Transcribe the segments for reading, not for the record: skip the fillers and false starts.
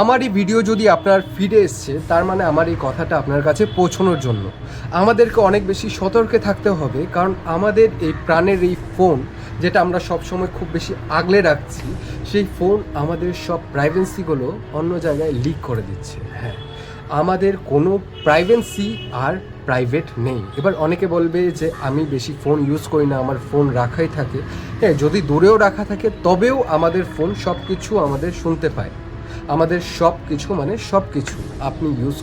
আমার এই ভিডিও যদি আপনার ফিডে এসছে তার মানে আমার এই কথাটা আপনার কাছে পৌঁছানোর জন্য আমাদেরকে অনেক বেশি সতর্কে থাকতে হবে, কারণ আমাদের এই প্রাণের এই ফোন যেটা আমরা সবসময় খুব বেশি আগলে রাখছি, সেই ফোন আমাদের সব প্রাইভেসিগুলো অন্য জায়গায় লিক করে দিচ্ছে। হ্যাঁ, আমাদের কোনো প্রাইভেসি আর প্রাইভেট নেই। এবার অনেকে বলবে যে আমি বেশি ফোন ইউজ করি না, আমার ফোন রাখাই থাকে। হ্যাঁ, যদি দূরেও রাখা থাকে তবেও আমাদের ফোন সব কিছু আমাদের শুনতে পায়। আমাদের সব কিছু মানে সব কিছু আপনি ইউজ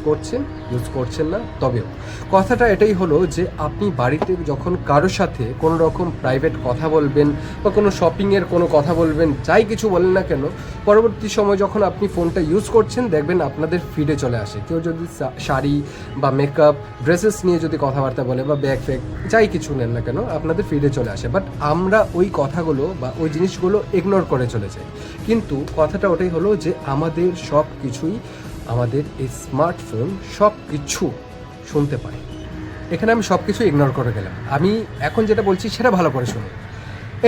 করছেন না, তবেও কথাটা এটাই হলো যে আপনি বাড়িতে যখন কারোর সাথে কোনো রকম প্রাইভেট কথা বলবেন বা কোনো শপিংয়ের কোনো কথা বলবেন, যাই কিছু বলেন না কেন, পরবর্তী সময় যখন আপনি ফোনটা ইউজ করছেন দেখবেন আপনাদের ফিডে চলে আসে। কেউ যদি শাড়ি বা মেকআপ ড্রেসেস নিয়ে যদি কথাবার্তা বলে বা ব্যাগ ফ্যাগ যাই কিছু নেন না কেন, আপনাদের ফিডে চলে আসে। বাট আমরা ওই কথাগুলো বা ওই জিনিসগুলো ইগনোর করে চলে যাই। কিন্তু কথাটা ওটাই হলো যে আমাদের সব কিছুই, আমাদের এই স্মার্টফোন সব কিছু শুনতে পায়। এখানে আমি সব কিছু ইগনোর করে গেলাম। আমি এখন যেটা বলছি সেটা ভালো করে শুনুন।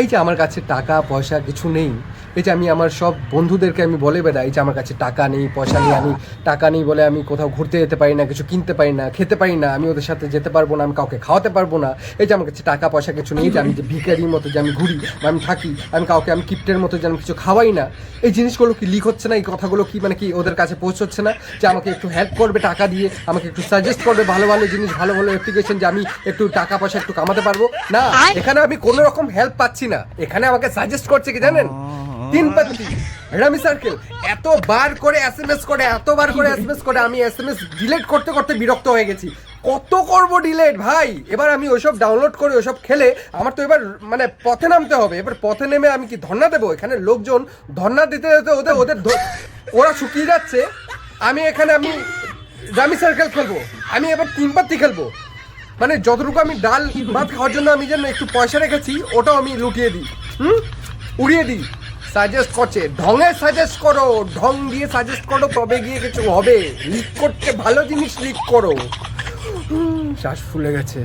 এই যে আমার কাছে টাকা পয়সা কিছু নেই, এই যে আমি আমার সব বন্ধুদেরকে আমি বলে বেড়াই যে আমার কাছে টাকা নেই, পয়সা নেই, আমি টাকা নেই বলে আমি কোথাও ঘুরতে যেতে পারি না, কিছু কিনতে পারি না, খেতে পারি না, আমি ওদের সাথে যেতে পারবো না, আমি কাউকে খাওয়াতে পারবো না। এই যে আমার কাছে টাকা পয়সা কিছু নেই, যে আমি যে ভিখারির মতো যে আমি ঘুরি বা আমি থাকি, আমি কাউকে আমি কিপ্টের মতো যে আমি কিছু খাওয়াই না, এই জিনিসগুলো কি লিক হচ্ছে না? এই কথাগুলো কি মানে কি ওদের কাছে পৌঁছচ্ছে না? যে আমাকে একটু হেল্প করবে টাকা দিয়ে, আমাকে একটু সাজেস্ট করবে ভালো ভালো জিনিস, ভালো ভালো অ্যাপ্লিকেশন, যে আমি একটু টাকা পয়সা একটু কামাতে পারবো না। এখানে আমি কোনো রকম হেল্প পাচ্ছি না। এখানে আমাকে সাজেস্ট করছে কি জানেন? তিন পাত্তি রামি সার্কেল এতবার করে এসএমএস করে আমি এসএমএস ডিলিট করতে করতে বিরক্ত হয়ে গেছি। কত করব ডিলিট ভাই? এবার আমি ওইসব ডাউনলোড করে ওইসব খেলে আমার তো এবার মানে পথে নামতে হবে। এবার পথে নেমে আমি কি ধর্ণা দেবো? এখানে লোকজন ধর্ণা দিতে দিতে ওদের ওরা শুকিয়ে যাচ্ছে। আমি রামি সার্কেল খেলবো, আমি এবার তিন পাত্তি খেলবো। মানে যতটুকু আমি ডাল ভাত খাওয়ার জন্য আমি যেন একটু পয়সা রেখেছি, ওটাও আমি লুটিয়ে দিই, উড়িয়ে দিই। সাজেস্ট করছে, ঢঙে সাজেস্ট করো, ঢং দিয়ে সাজেস্ট করো, তবে গিয়ে কিছু হবে। লিক করতে ভালো জিনিস লিক করো। শ্বাস ফুলে গেছে।